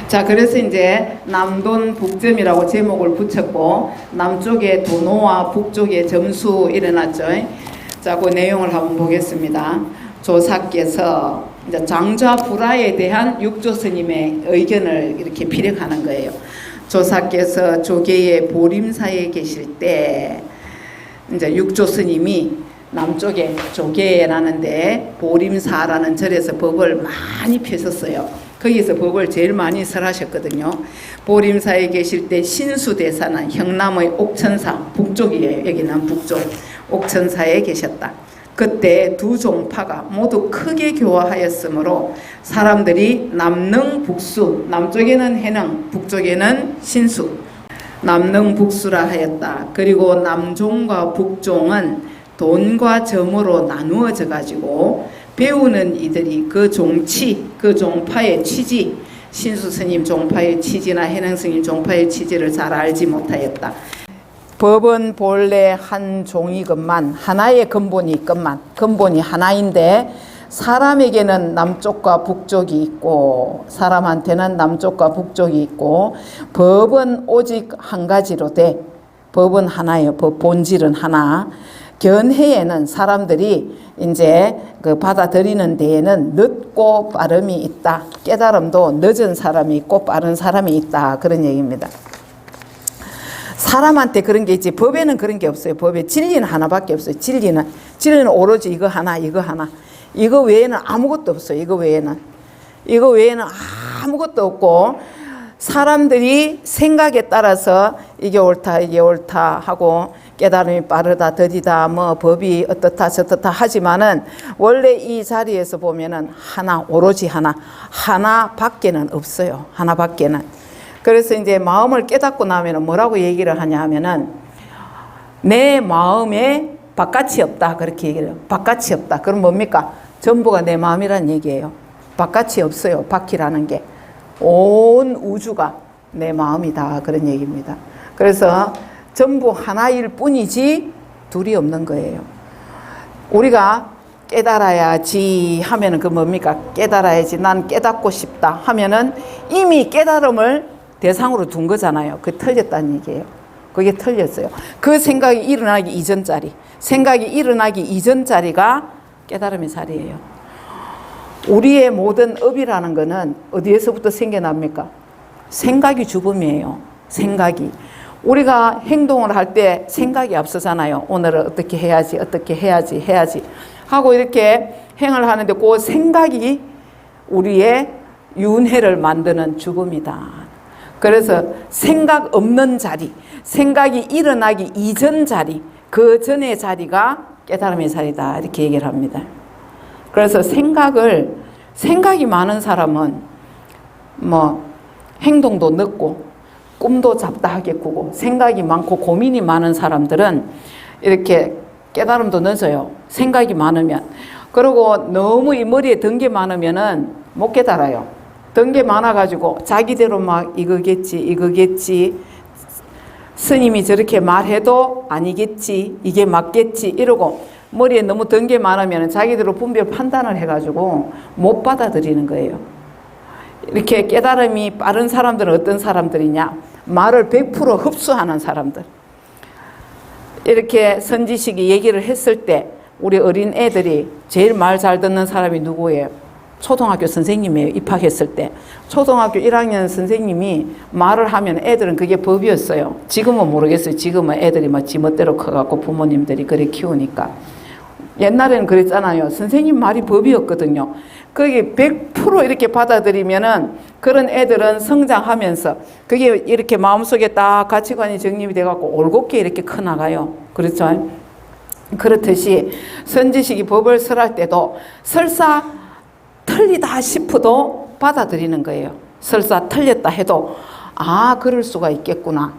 자, 그래서 이제 남돈 북점이라고 제목을 붙였고, 남쪽에 도노와 북쪽에 점수 일어났죠. 자, 그 내용을 한번 보겠습니다. 조사께서 이제 장좌불화에 대한 육조 스님의 의견을 이렇게 피력하는 거예요. 조사께서 조계의 보림사에 계실 때 이제 육조 스님이 남쪽에 조계라는 데 보림사라는 절에서 법을 많이 펴셨어요. 거기서 법을 제일 많이 설하셨거든요. 보림사에 계실 때 신수대사는 경남의 옥천사, 북쪽이에요. 여기는 북쪽 옥천사에 계셨다. 그때 두 종파가 모두 크게 교화하였으므로 사람들이 남능북수, 남쪽에는 해능, 북쪽에는 신수, 남능북수라 하였다. 그리고 남종과 북종은 돈과 점으로 나누어져 가지고 배우는 이들이 그 종치, 그 종파의 취지, 신수 스님 종파의 취지나 해능 스님 종파의 취지를 잘 알지 못하였다. 법은 본래 한 종이건만, 하나의 근본이 있건만, 근본이 하나인데 사람에게는 남쪽과 북쪽이 있고 사람한테는 남쪽과 북쪽이 있고 법은 오직 한 가지로 돼. 법은 하나예요. 법 본질은 하나. 견해에는 사람들이 이제 그 받아들이는 데에는 늦고 빠름이 있다. 깨달음도 늦은 사람이 있고 빠른 사람이 있다. 그런 얘기입니다. 사람한테 그런 게 있지 법에는 그런 게 없어요. 법에 진리는 하나밖에 없어요. 진리는 오로지 이거 하나 이거 외에는 아무것도 없어요. 이거 외에는 아무것도 없고 사람들이 생각에 따라서 이게 옳다 하고 깨달음이 빠르다 더디다 뭐 법이 어떻다 저떻다 하지만은 원래 이 자리에서 보면은 하나 오로지 하나밖에는 없어요. 하나밖에는. 그래서 이제 마음을 깨닫고 나면 뭐라고 얘기를 하냐 하면은 내 마음에 바깥이 없다. 그렇게 얘기를 해요. 바깥이 없다. 그럼 뭡니까? 전부가 내 마음이란 얘기예요. 바깥이 없어요. 바퀴라는 게. 온 우주가 내 마음이다. 그런 얘기입니다. 그래서 전부 하나일 뿐이지 둘이 없는 거예요. 우리가 깨달아야지 하면은 그 뭡니까? 깨달아야지. 난 깨닫고 싶다 하면은 이미 깨달음을 대상으로 둔 거잖아요. 그게 틀렸다는 얘기예요. 그게 틀렸어요. 그 생각이 일어나기 이전 자리. 생각이 일어나기 이전 자리가 깨달음의 자리예요. 우리의 모든 업이라는 거는 어디에서부터 생겨납니까? 생각이 주범이에요. 생각이. 우리가 행동을 할 때 생각이 앞서잖아요. 오늘은 어떻게 해야지 하고 이렇게 행을 하는데 그 생각이 우리의 윤회를 만드는 주범이다. 그래서 생각 없는 자리, 생각이 일어나기 이전 자리, 그 전의 자리가 깨달음의 자리다. 이렇게 얘기를 합니다. 그래서 생각이 많은 사람은 뭐 행동도 늦고 꿈도 잡다하게 꾸고 생각이 많고 고민이 많은 사람들은 이렇게 깨달음도 늦어요. 생각이 많으면. 그리고 너무 이 머리에 든 게 많으면은 못 깨달아요. 든 게 많아가지고 자기대로 막 이거겠지 스님이 저렇게 말해도 아니겠지 이게 맞겠지 이러고 머리에 너무 든 게 많으면 자기대로 분별 판단을 해가지고 못 받아들이는 거예요. 이렇게 깨달음이 빠른 사람들은 어떤 사람들이냐? 말을 100% 흡수하는 사람들. 이렇게 선지식이 얘기를 했을 때 우리 어린 애들이 제일 말 잘 듣는 사람이 누구예요? 초등학교 선생님이에요. 입학했을 때 초등학교 1학년 선생님이 말을 하면 애들은 그게 법이었어요. 지금은 모르겠어요. 지금은 애들이 막 지멋대로 커갖고 부모님들이 그래 키우니까. 옛날에는 그랬잖아요. 선생님 말이 법이었거든요. 그게 100% 이렇게 받아들이면은 그런 애들은 성장하면서 그게 이렇게 마음속에 딱 가치관이 정립이 돼갖고 올곧게 이렇게 커나가요. 그렇죠? 그렇듯이 선지식이 법을 설할 때도 설사 틀리다 싶어도 받아들이는 거예요. 설사 틀렸다 해도 그럴 수가 있겠구나.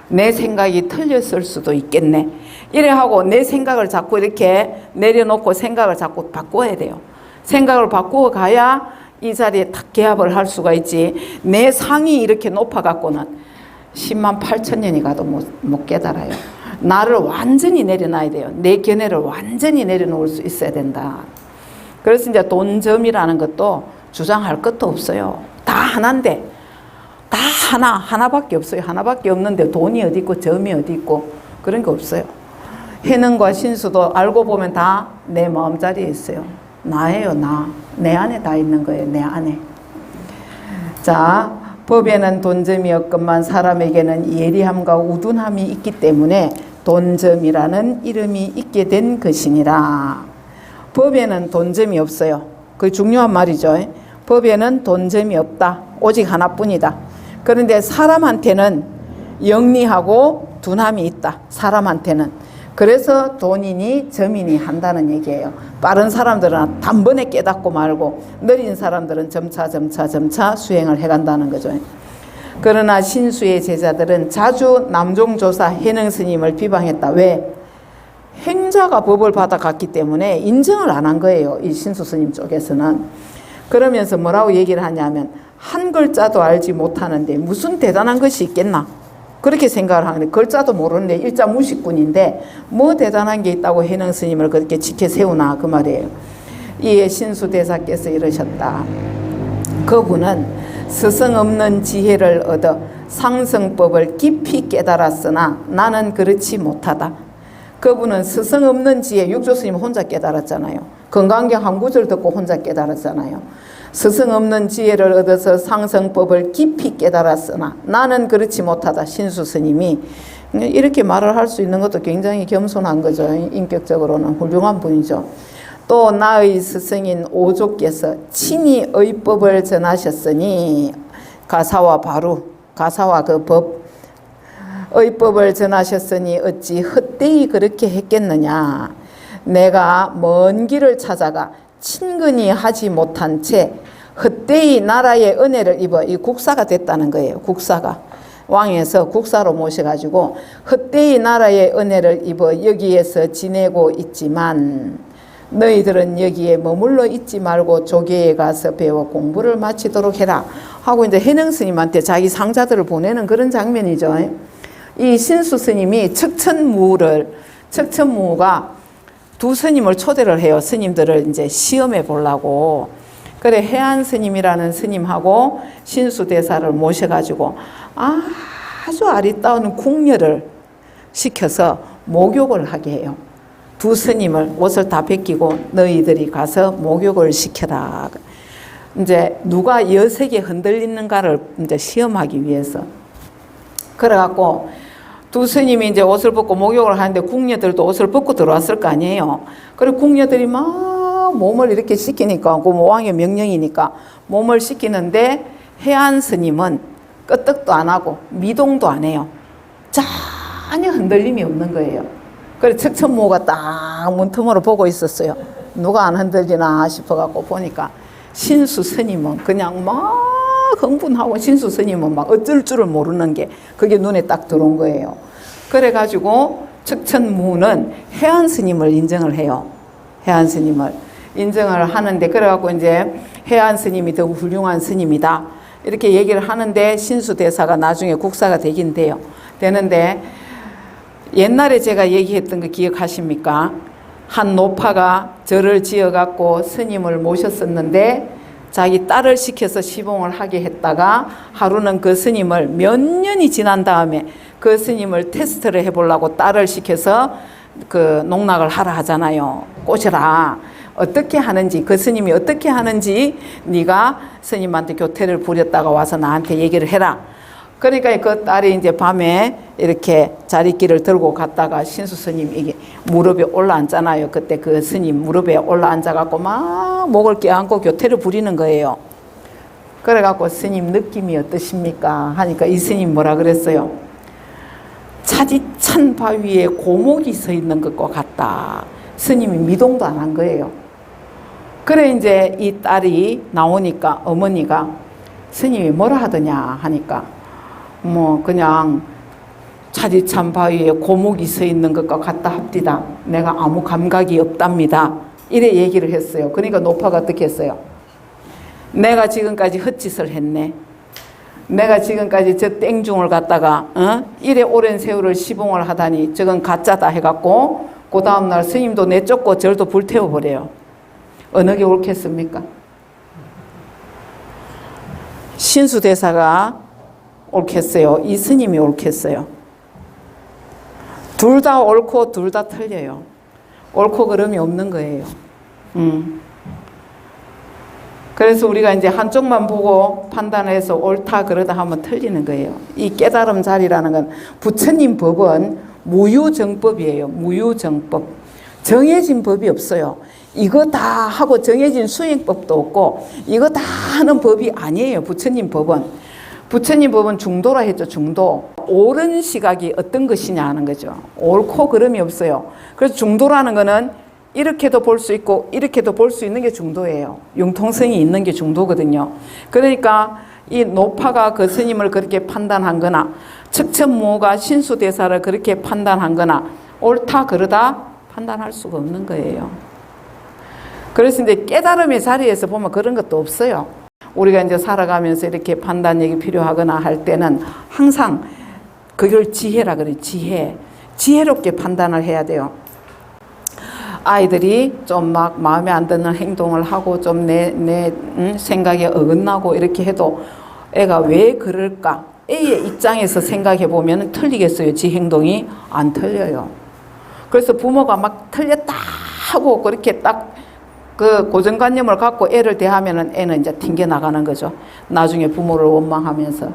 내 생각이 틀렸을 수도 있겠네. 이래 하고 내 생각을 자꾸 이렇게 내려놓고 생각을 자꾸 바꿔야 돼요. 생각을 바꾸어 가야 이 자리에 탁 개합을 할 수가 있지. 내 상이 이렇게 높아갖고는 10만 8천 년이 가도 못 깨달아요. 나를 완전히 내려놔야 돼요. 내 견해를 완전히 내려놓을 수 있어야 된다. 그래서 이제 돈점이라는 것도 주장할 것도 없어요. 다 하나인데 다 하나밖에 없어요. 하나밖에 없는데 돈이 어디 있고 점이 어디 있고 그런 게 없어요. 해능과 신수도 알고 보면 다 내 마음자리에 있어요. 나예요, 나. 내 안에 다 있는 거예요, 내 안에. 자, 법에는 돈점이 없건만 사람에게는 예리함과 우둔함이 있기 때문에 돈점이라는 이름이 있게 된 것이니라. 법에는 돈점이 없어요. 그게 중요한 말이죠. 법에는 돈점이 없다. 오직 하나뿐이다. 그런데 사람한테는 영리하고 둔함이 있다. 사람한테는. 그래서 돈이니 점이니 한다는 얘기예요. 빠른 사람들은 단번에 깨닫고 말고 느린 사람들은 점차 수행을 해간다는 거죠. 그러나 신수의 제자들은 자주 남종조사 해능스님을 비방했다. 왜? 행자가 법을 받아갔기 때문에 인정을 안 한 거예요. 이 신수스님 쪽에서는. 그러면서 뭐라고 얘기를 하냐면 한 글자도 알지 못하는데 무슨 대단한 것이 있겠나? 그렇게 생각을 하는데 글자도 모르는데 일자 무식꾼인데 뭐 대단한 게 있다고 해능스님을 그렇게 지켜 세우나 그 말이에요. 이에 신수대사께서 이러셨다. 그분은 스승 없는 지혜를 얻어 상승법을 깊이 깨달았으나 나는 그렇지 못하다. 그분은 스승 없는 지혜, 육조스님 혼자 깨달았잖아요. 건강경 한 구절 듣고 혼자 깨달았잖아요. 스승 없는 지혜를 얻어서 상승법을 깊이 깨달았으나 나는 그렇지 못하다. 신수스님이 이렇게 말을 할 수 있는 것도 굉장히 겸손한 거죠. 인격적으로는 훌륭한 분이죠. 또 나의 스승인 오조께서 친히 의법을 전하셨으니 가사와 그 법 의법을 전하셨으니 어찌 헛되이 그렇게 했겠느냐. 내가 먼 길을 찾아가 친근히 하지 못한 채 헛되이 나라의 은혜를 입어 이 국사가 됐다는 거예요. 국사가 왕에서 국사로 모셔가지고 헛되이 나라의 은혜를 입어 여기에서 지내고 있지만 너희들은 여기에 머물러 있지 말고 조계에 가서 배워 공부를 마치도록 해라 하고 이제 해능스님한테 자기 상자들을 보내는 그런 장면이죠. 이 신수스님이 척천무가 두 스님을 초대를 해요. 스님들을 이제 시험해 보려고. 그래 해안 스님이라는 스님하고 신수대사를 모셔가지고 아주 아리따운 궁녀를 시켜서 목욕을 하게 해요. 두 스님을 옷을 다 벗기고 너희들이 가서 목욕을 시켜라. 이제 누가 여색에 흔들리는가를 이제 시험하기 위해서. 그래갖고 두 스님이 이제 옷을 벗고 목욕을 하는데 궁녀들도 옷을 벗고 들어왔을 거 아니에요. 그리고 궁녀들이 막 몸을 이렇게 씻기니까, 그 왕의 명령이니까 몸을 씻기는데 해안 스님은 끄떡도 안 하고 미동도 안 해요. 전혀 흔들림이 없는 거예요. 그래서 척천무가 딱 문틈으로 보고 있었어요. 누가 안 흔들리나 싶어갖고 보니까 신수 스님은 그냥 막 흥분하고 신수 스님은 막 어쩔 줄을 모르는 게 그게 눈에 딱 들어온 거예요. 그래가지고 척천무는 해안 스님을 인정을 해요. 해안 스님을 인정을 하는데 그래갖고 이제 해안 스님이 더 훌륭한 스님이다 이렇게 얘기를 하는데 신수대사가 나중에 국사가 되긴 돼요. 되는데 옛날에 제가 얘기했던 거 기억하십니까? 한 노파가 절을 지어갖고 스님을 모셨었는데 자기 딸을 시켜서 시봉을 하게 했다가 하루는 그 스님을 몇 년이 지난 다음에 그 스님을 테스트를 해보려고 딸을 시켜서 그 농락을 하라 하잖아요. 꼬셔라. 어떻게 하는지 그 스님이 어떻게 하는지 네가 스님한테 교태를 부렸다가 와서 나한테 얘기를 해라. 그러니까 그 딸이 이제 밤에 이렇게 자리끼를 들고 갔다가 신수 스님 이게 무릎에 올라앉잖아요. 그때 그 스님 무릎에 올라앉아갖고 막 목을 껴안고 교태를 부리는 거예요. 그래갖고 스님 느낌이 어떠십니까? 하니까 이 스님 뭐라 그랬어요? 차디찬 바위에 고목이 서 있는 것과 같다. 스님이 미동도 안 한 거예요. 그래 이제 이 딸이 나오니까 어머니가 스님이 뭐라 하더냐 하니까 뭐 그냥 차디찬 바위에 고목이 서 있는 것과 같다 합디다. 내가 아무 감각이 없답니다. 이래 얘기를 했어요. 그러니까 노파가 어떻게 했어요? 내가 지금까지 헛짓을 했네. 내가 지금까지 저 땡중을 갖다가 이래 오랜 세월을 시봉을 하다니 저건 가짜다 해갖고 그 다음날 스님도 내쫓고 절도 불태워버려요. 어느 게 옳겠습니까? 신수대사가 옳겠어요? 이 스님이 옳겠어요? 둘 다 옳고 둘 다 틀려요. 옳고 그름이 없는 거예요. 그래서 우리가 이제 한쪽만 보고 판단해서 옳다 그러다 하면 틀리는 거예요. 이 깨달음 자리라는 건 부처님 법은 무유정법이에요. 무유정법. 정해진 법이 없어요. 이거 다 하고 정해진 수행법도 없고 이거 다 하는 법이 아니에요. 부처님 법은. 부처님 법은 중도라 했죠. 중도. 옳은 시각이 어떤 것이냐 하는 거죠. 옳고 그름이 없어요. 그래서 중도라는 거는 이렇게도 볼 수 있고 이렇게도 볼 수 있는 게 중도예요. 융통성이 있는 게 중도거든요. 그러니까 이 노파가 그 스님을 그렇게 판단한 거나 척천무가 신수대사를 그렇게 판단한 거나 옳다 그러다 판단할 수가 없는 거예요. 그래서 이제 깨달음의 자리에서 보면 그런 것도 없어요. 우리가 이제 살아가면서 이렇게 판단력이 필요하거나 할 때는 항상 그걸 지혜라 그래요. 지혜. 지혜롭게 판단을 해야 돼요. 아이들이 좀 막 마음에 안 드는 행동을 하고 좀 내 생각에 어긋나고 이렇게 해도 애가 왜 그럴까? 애의 입장에서 생각해 보면 틀리겠어요? 지 행동이 안 틀려요. 그래서 부모가 막 틀렸다 하고 그렇게 딱 그 고정관념을 갖고 애를 대하면은 애는 이제 튕겨 나가는 거죠. 나중에 부모를 원망하면서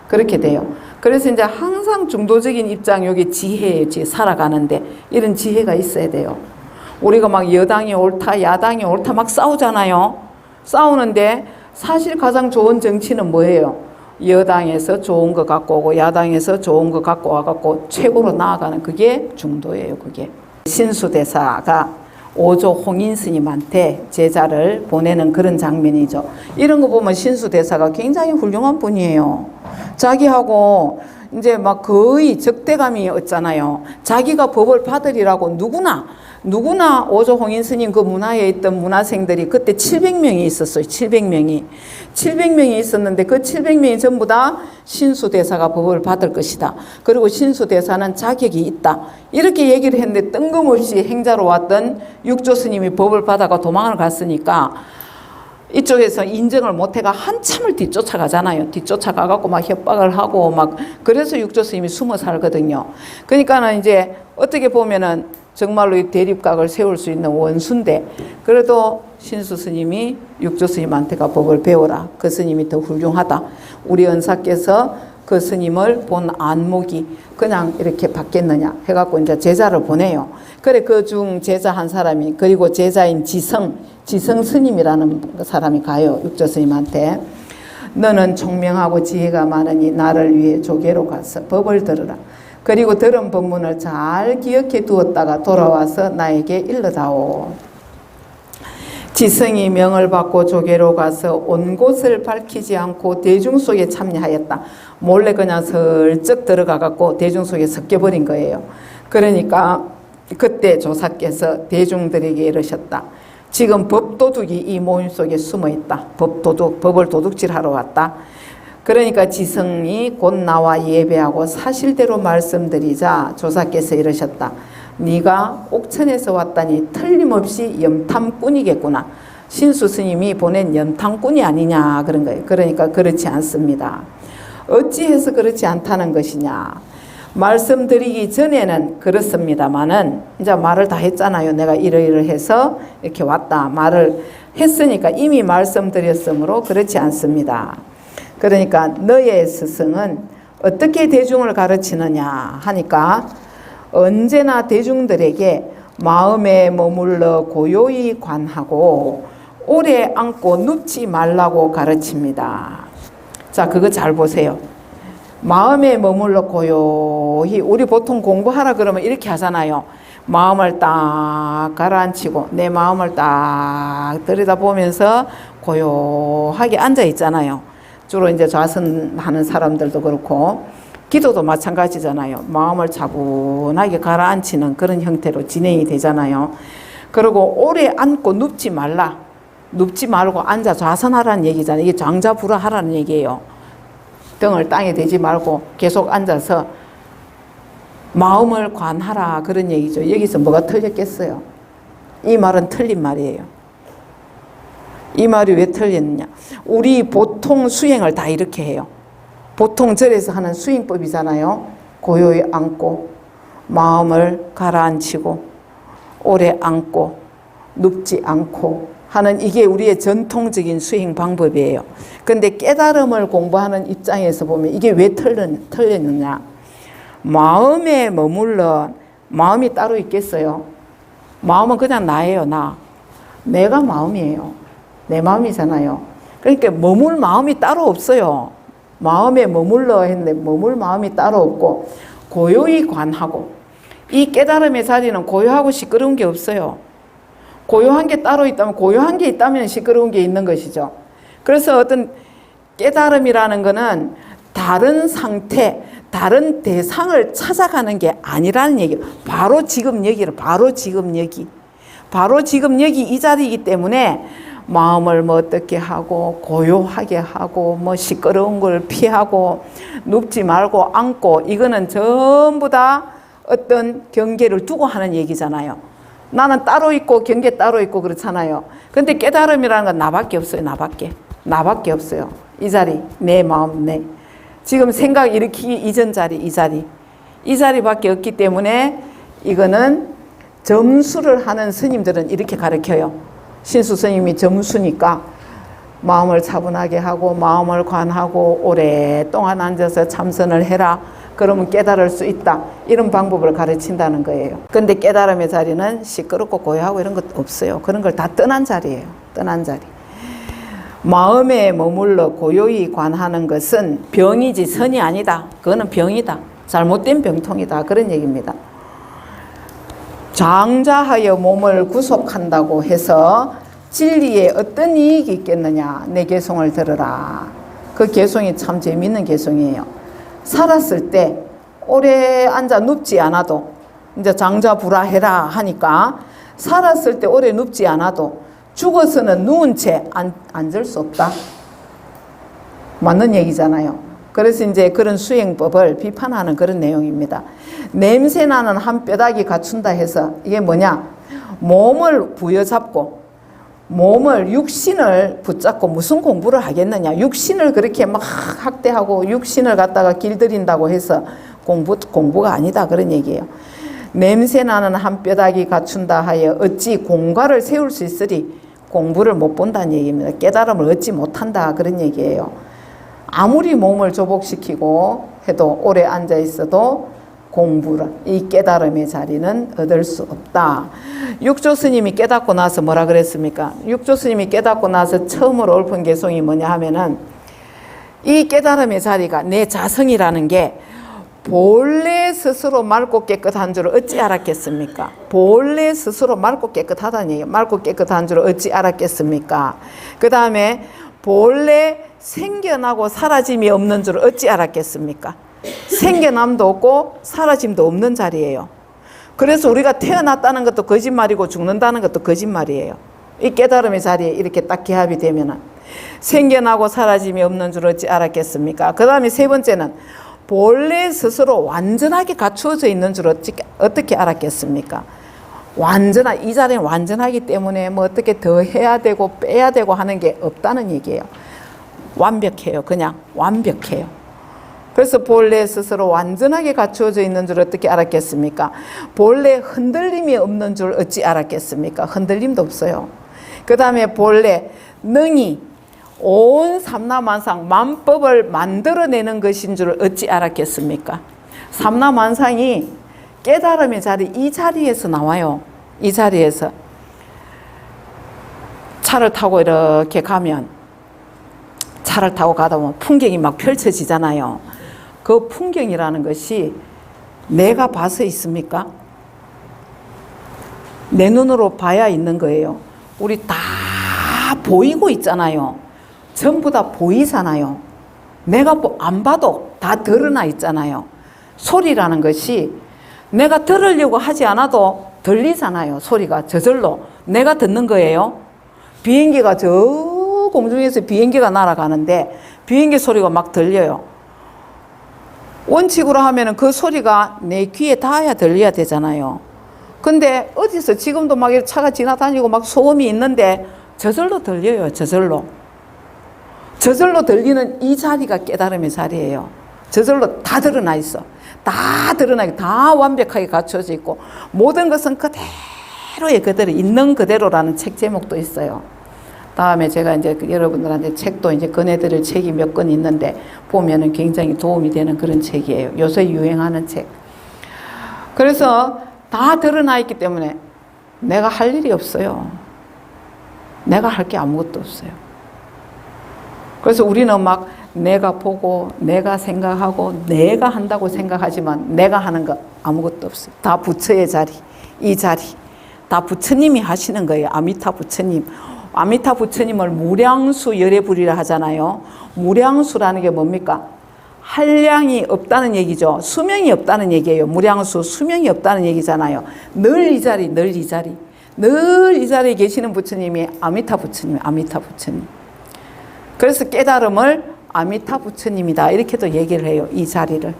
그렇게 돼요. 그래서 이제 항상 중도적인 입장, 여기 지혜예요. 지혜. 살아가는데 이런 지혜가 있어야 돼요. 우리가 막 여당이 옳다, 야당이 옳다 막 싸우잖아요. 싸우는데 사실 가장 좋은 정치는 뭐예요? 여당에서 좋은 거 갖고 오고 야당에서 좋은 거 갖고 와갖고 최고로 나아가는 그게 중도예요. 그게. 신수대사가 오조 홍인 스님한테 제자를 보내는 그런 장면이죠. 이런 거 보면 신수대사가 굉장히 훌륭한 분이에요. 자기하고 이제 막 거의 적대감이 없잖아요. 자기가 법을 받으리라고 누구나 오조 홍인 스님 그 문화에 있던 문화생들이 그때 700명이 있었어요. 700명이 있었는데 그 700명이 전부 다 신수대사가 법을 받을 것이다. 그리고 신수대사는 자격이 있다. 이렇게 얘기를 했는데 뜬금없이 행자로 왔던 육조 스님이 법을 받아가 도망을 갔으니까 이쪽에서 인정을 못해가 한참을 뒤쫓아가잖아요. 뒤쫓아가갖고 막 협박을 하고 막 그래서 육조 스님이 숨어 살거든요. 그러니까는 이제 어떻게 보면은 정말로 이 대립각을 세울 수 있는 원수인데 그래도 신수 스님이 육조 스님한테가 법을 배워라. 그 스님이 더 훌륭하다. 우리 은사께서 그 스님을 본 안목이 그냥 이렇게 받겠느냐 해갖고 이제 제자를 보내요. 그래 그 중 제자 한 사람이 그리고 제자인 지성 스님이라는 사람이 가요. 육조 스님한테. 너는 총명하고 지혜가 많으니 나를 위해 조계로 가서 법을 들으라. 그리고 들은 법문을 잘 기억해 두었다가 돌아와서 나에게 일러다오. 지성이 명을 받고 조계로 가서 온 곳을 밝히지 않고 대중 속에 참여하였다. 몰래 그냥 슬쩍 들어가 갖고 대중 속에 섞여버린 거예요. 그러니까 그때 조사께서 대중들에게 이르셨다. 지금 법도둑이 이 모임 속에 숨어 있다. 법을 도둑질하러 왔다. 그러니까 지성이 곧 나와 예배하고 사실대로 말씀드리자 조사께서 이러셨다. 네가 옥천에서 왔다니 틀림없이 염탐꾼이겠구나. 신수 스님이 보낸 염탐꾼이 아니냐 그런 거예요. 그러니까 그렇지 않습니다. 어찌해서 그렇지 않다는 것이냐. 말씀드리기 전에는 그렇습니다만은 이제 말을 다 했잖아요. 내가 이러이러해서 이렇게 왔다. 말을 했으니까 이미 말씀드렸으므로 그렇지 않습니다. 그러니까 너의 스승은 어떻게 대중을 가르치느냐 하니까 언제나 대중들에게 마음에 머물러 고요히 관하고 오래 앉고 눕지 말라고 가르칩니다. 자, 그거 잘 보세요. 마음에 머물러 고요히, 우리 보통 공부하라 그러면 이렇게 하잖아요. 마음을 딱 가라앉히고 내 마음을 딱 들여다보면서 고요하게 앉아 있잖아요. 주로 이제 좌선하는 사람들도 그렇고 기도도 마찬가지잖아요. 마음을 차분하게 가라앉히는 그런 형태로 진행이 되잖아요. 그리고 오래 앉고 눕지 말라. 눕지 말고 앉아 좌선하라는 얘기잖아요. 이게 장자불허하라는 얘기예요. 등을 땅에 대지 말고 계속 앉아서 마음을 관하라 그런 얘기죠. 여기서 뭐가 틀렸겠어요? 이 말은 틀린 말이에요. 이 말이 왜 틀렸느냐? 우리 보통 수행을 다 이렇게 해요. 보통 절에서 하는 수행법이잖아요. 고요히 앉고 마음을 가라앉히고 오래 앉고 눕지 않고 하는 이게 우리의 전통적인 수행 방법이에요. 근데 깨달음을 공부하는 입장에서 보면 이게 왜 틀렸느냐. 마음에 머물러 마음이 따로 있겠어요? 마음은 그냥 나예요. 내가 마음이에요. 내 마음이잖아요. 그러니까 머물 마음이 따로 없어요. 마음에 머물러 했는데 머물 마음이 따로 없고 고요히 관하고 이 깨달음의 자리는 고요하고 시끄러운 게 없어요. 고요한 게 따로 있다면 고요한 게 있다면 시끄러운 게 있는 것이죠. 그래서 어떤 깨달음이라는 거는 다른 상태, 다른 대상을 찾아가는 게 아니라는 얘기예요. 바로 지금 여기를 바로 지금 여기 이 자리이기 때문에 마음을 뭐 어떻게 하고 고요하게 하고 뭐 시끄러운 걸 피하고 눕지 말고 앉고 이거는 전부 다 어떤 경계를 두고 하는 얘기잖아요. 나는 따로 있고 경계 따로 있고 그렇잖아요. 근데 깨달음이라는 건 나밖에 없어요. 나밖에 없어요. 이 자리, 내 마음, 지금 생각 일으키기 이전 자리, 이 자리밖에 없기 때문에 이거는 점수를 하는 스님들은 이렇게 가르쳐요. 신수 스님이 점수니까 마음을 차분하게 하고 마음을 관하고 오랫동안 앉아서 참선을 해라. 그러면 깨달을 수 있다. 이런 방법을 가르친다는 거예요. 근데 깨달음의 자리는 시끄럽고 고요하고 이런 것도 없어요. 그런 걸 다 떠난 자리예요. 떠난 자리. 마음에 머물러 고요히 관하는 것은 병이지 선이 아니다. 그거는 병이다. 잘못된 병통이다. 그런 얘기입니다. 장자하여 몸을 구속한다고 해서 진리에 어떤 이익이 있겠느냐. 내 개송을 들으라. 그 개송이 참 재미있는 개송이에요. 살았을 때 오래 앉아 눕지 않아도 이제 장자불화해라 하니까 살았을 때 오래 눕지 않아도 죽어서는 누운 채 앉을 수 없다. 맞는 얘기잖아요. 그래서 이제 그런 수행법을 비판하는 그런 내용입니다. 냄새나는 한 뼈다귀 갖춘다 해서 이게 뭐냐? 몸을 부여잡고 몸을 육신을 붙잡고 무슨 공부를 하겠느냐. 육신을 그렇게 막 학대하고 육신을 갖다가 길들인다고 해서 공부가 아니다. 그런 얘기예요. 냄새나는 한 뼈다귀 갖춘다 하여 어찌 공과를 세울 수 있으리. 공부를 못 본다는 얘기입니다. 깨달음을 얻지 못한다. 그런 얘기예요. 아무리 몸을 조복시키고 해도 오래 앉아 있어도 공부를, 이 깨달음의 자리는 얻을 수 없다. 육조 스님이 깨닫고 나서 뭐라 그랬습니까? 육조 스님이 깨닫고 나서 처음으로 읊은 개송이 뭐냐 하면은 이 깨달음의 자리가 내 자성이라는 게 본래 스스로 맑고 깨끗한 줄 어찌 알았겠습니까? 본래 스스로 맑고 깨끗하다는 얘기예요. 맑고 깨끗한 줄 어찌 알았겠습니까? 그 다음에 본래 생겨나고 사라짐이 없는 줄 어찌 알았겠습니까? 생겨남도 없고 사라짐도 없는 자리예요. 그래서 우리가 태어났다는 것도 거짓말이고 죽는다는 것도 거짓말이에요. 이 깨달음의 자리에 이렇게 딱 기합이 되면은 생겨나고 사라짐이 없는 줄 어찌 알았겠습니까? 그 다음에 세 번째는 본래 스스로 완전하게 갖추어져 있는 줄 어떻게 알았겠습니까? 이 자리는 완전하기 때문에 뭐 어떻게 더 해야 되고 빼야 되고 하는 게 없다는 얘기예요. 완벽해요. 그냥 완벽해요. 그래서 본래 스스로 완전하게 갖추어져 있는 줄 어떻게 알았겠습니까? 본래 흔들림이 없는 줄 어찌 알았겠습니까? 흔들림도 없어요. 그 다음에 본래 능히 온 삼라만상 만법을 만들어내는 것인 줄 어찌 알았겠습니까? 삼라만상이 깨달음의 자리, 이 자리에서 나와요. 이 자리에서 차를 타고 이렇게 가면 차를 타고 가다 보면 풍경이 막 펼쳐지잖아요. 그 풍경이라는 것이 내가 봐서 있습니까? 내 눈으로 봐야 있는 거예요. 우리 다 보이고 있잖아요. 전부 다 보이잖아요. 내가 안 봐도 다 드러나 있잖아요. 소리라는 것이 내가 들으려고 하지 않아도 들리잖아요. 소리가 저절로 내가 듣는 거예요. 비행기가 저 공중에서 비행기가 날아가는데 비행기 소리가 막 들려요. 원칙으로 하면은 그 소리가 내 귀에 닿아야 들려야 되잖아요. 근데 어디서 지금도 막 차가 지나다니고 막 소음이 있는데 저절로 들려요. 저절로. 저절로 들리는 이 자리가 깨달음의 자리예요. 저절로 다 드러나 있어. 다 드러나 있고 다 완벽하게 갖춰져 있고 모든 것은 그대로의 그대로 있는 그대로라는 책 제목도 있어요. 다음에 제가 이제 여러분들한테 책도 이제 권해드릴 책이 몇 권 있는데 보면은 굉장히 도움이 되는 그런 책이에요. 요새 유행하는 책. 그래서 다 드러나 있기 때문에 내가 할 일이 없어요. 내가 할 게 아무것도 없어요. 그래서 우리는 막 내가 보고 내가 생각하고 내가 한다고 생각하지만 내가 하는 거 아무것도 없어요. 다 부처의 자리, 이 자리 다 부처님이 하시는 거예요. 아미타 부처님. 아미타 부처님을 무량수 열애불이라 하잖아요. 무량수라는 게 뭡니까? 한량이 없다는 얘기죠. 수명이 없다는 얘기예요. 무량수, 수명이 없다는 얘기잖아요. 늘 이 자리, 늘 이 자리. 늘 이 자리에 계시는 부처님이 아미타 부처님, 아미타 부처님. 그래서 깨달음을 아미타 부처님이다. 이렇게도 얘기를 해요. 이 자리를.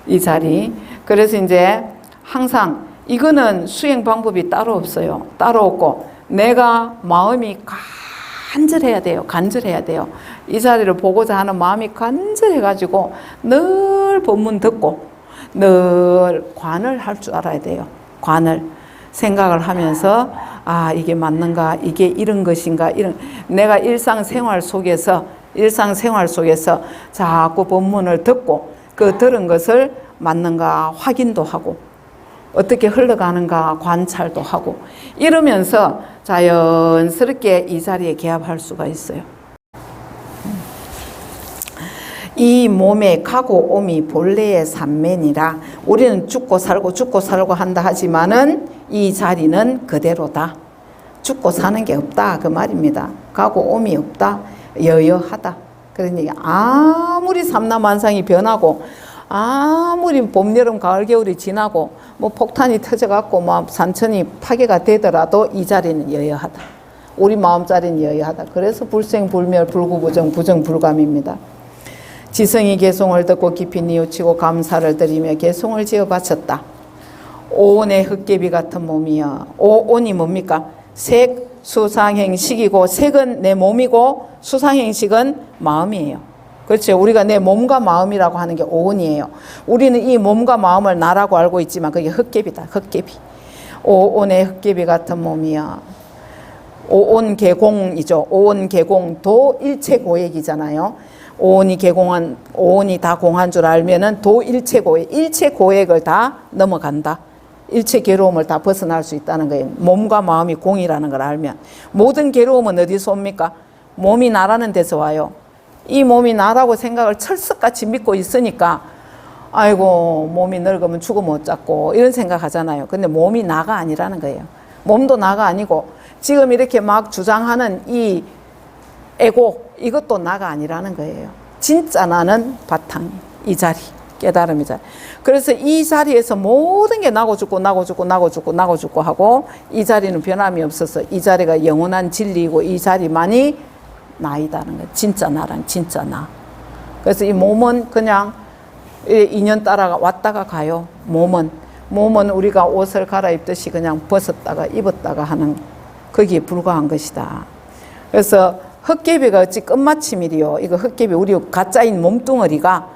이 자리. 그래서 이제 항상 이거는 수행 방법이 따로 없어요. 따로 없고 내가 마음이 간절해야 돼요. 간절해야 돼요. 이 자리를 보고자 하는 마음이 간절해가지고 늘 법문 듣고 늘 관을 할 줄 알아야 돼요. 관을. 생각을 하면서 아 이게 맞는가 이게 이런 것인가 이런 내가 일상생활 속에서 자꾸 법문을 듣고 그 들은 것을 맞는가 확인도 하고 어떻게 흘러가는가 관찰도 하고 이러면서 자연스럽게 이 자리에 개합할 수가 있어요. 이 몸의 가고 옴이 본래의 삼면이라 우리는 죽고 살고 한다 하지만은 이 자리는 그대로다. 죽고 사는 게 없다 그 말입니다. 가고 옴이 없다. 여여하다. 그런 얘기. 아무리 삼라만상이 변하고 아무리 봄, 여름, 가을, 겨울이 지나고 뭐 폭탄이 터져갖고 막 산천이 파괴가 되더라도 이 자리는 여여하다. 우리 마음자리는 여여하다. 그래서 불생, 불멸, 불구부정, 부정불감입니다. 지성이 개송을 듣고 깊이 뉘우치고 감사를 드리며 개송을 지어 바쳤다. 오온의 흙개비 같은 몸이여. 오온이 뭡니까? 색, 수상행식이고 색은 내 몸이고 수상행식은 마음이에요. 그렇죠. 우리가 내 몸과 마음이라고 하는 게 오온이에요. 우리는 이 몸과 마음을 나라고 알고 있지만 그게 흙개비다. 흙개비. 오온의 흙개비 같은 몸이여. 오온 개공이죠. 오온 개공 도 일체 고액이잖아요. 오온이 개공한 오온이 다 공한 줄 알면은 도 일체 고액, 일체 고액을 다 넘어간다. 일체 괴로움을 다 벗어날 수 있다는 거예요. 몸과 마음이 공이라는 걸 알면 모든 괴로움은 어디서 옵니까? 몸이 나라는 데서 와요. 이 몸이 나라고 생각을 철석같이 믿고 있으니까 아이고 몸이 늙으면 죽으면 어쩌고 이런 생각하잖아요. 근데 몸이 나가 아니라는 거예요. 몸도 나가 아니고 지금 이렇게 막 주장하는 이 에고 이것도 나가 아니라는 거예요. 진짜 나는 바탕 이 자리 깨달음이 자리. 그래서 이 자리에서 모든 게 나고 죽고 하고 이 자리는 변함이 없어서 이 자리가 영원한 진리이고 이 자리만이 나이다는 거예요. 진짜 나란 진짜 나. 그래서 이 몸은 그냥 인연 따라 왔다가 가요. 몸은 우리가 옷을 갈아입듯이 그냥 벗었다가 입었다가 하는 거기에 불과한 것이다. 그래서 흙개비가 어찌 끝마침이리요. 이거 흙개비 우리 가짜인 몸뚱어리가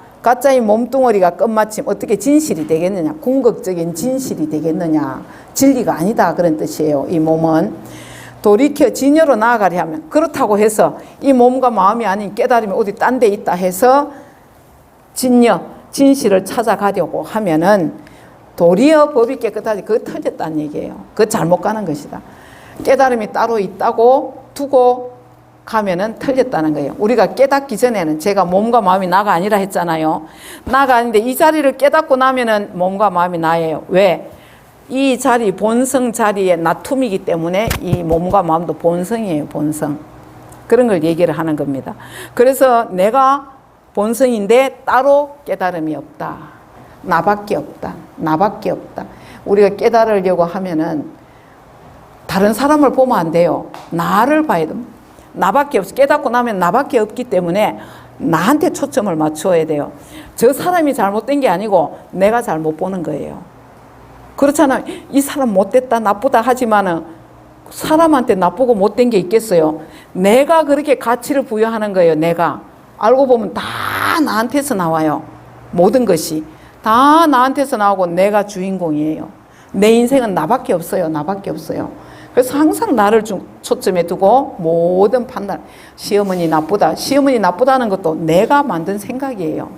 끝마침 어떻게 진실이 되겠느냐. 궁극적인 진실이 되겠느냐. 진리가 아니다 그런 뜻이에요. 이 몸은 돌이켜 진여로 나아가려 하면 그렇다고 해서 이 몸과 마음이 아닌 깨달음이 어디 딴 데 있다 해서 진실을 찾아가려고 하면은 도리어 법이 깨끗하지 그거 터졌다는 얘기예요. 그거 잘못 가는 것이다. 깨달음이 따로 있다고 두고 가면은 틀렸다는 거예요. 우리가 깨닫기 전에는 제가 몸과 마음이 나가 아니라 했잖아요. 나가 아닌데 이 자리를 깨닫고 나면은 몸과 마음이 나예요. 왜? 이 자리 본성 자리의 나툼이기 때문에 이 몸과 마음도 본성이에요. 본성. 그런 걸 얘기를 하는 겁니다. 그래서 내가 본성인데 따로 깨달음이 없다. 나밖에 없다. 우리가 깨달으려고 하면은 다른 사람을 보면 안 돼요. 나를 봐야 됩니다. 나밖에 없어. 깨닫고 나면 나밖에 없기 때문에 나한테 초점을 맞춰야 돼요. 저 사람이 잘못된 게 아니고 내가 잘못 보는 거예요. 그렇잖아요. 이 사람 못됐다 나쁘다 하지만은 사람한테 나쁘고 못된 게 있겠어요. 내가 그렇게 가치를 부여하는 거예요. 내가. 알고 보면 다 나한테서 나와요. 모든 것이. 다 나한테서 나오고 내가 주인공이에요. 내 인생은 나밖에 없어요. 나밖에 없어요. 그래서 항상 나를 초점에 두고 모든 판단. 시어머니 나쁘다. 시어머니 나쁘다는 것도 내가 만든 생각이에요.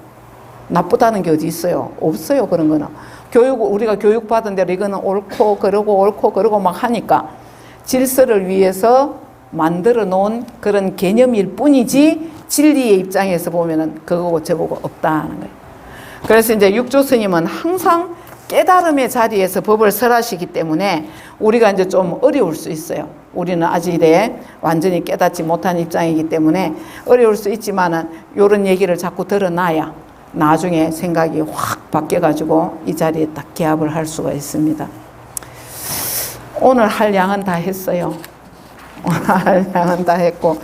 나쁘다는 게 어디 있어요? 없어요. 그런 거는. 우리가 교육받은 대로 이거는 옳고 그러고 막 하니까 질서를 위해서 만들어 놓은 그런 개념일 뿐이지 진리의 입장에서 보면은 그거고 저거고 없다는 거예요. 그래서 이제 육조 스님은 항상 깨달음의 자리에서 법을 설하시기 때문에 우리가 이제 좀 어려울 수 있어요. 우리는 아직 완전히 깨닫지 못한 입장이기 때문에 어려울 수 있지만은 이런 얘기를 자꾸 들어놔야 나중에 생각이 확 바뀌어가지고 이 자리에 딱 기합을 할 수가 있습니다. 오늘 할 양은 다 했어요. 오늘 할 양은 다 했고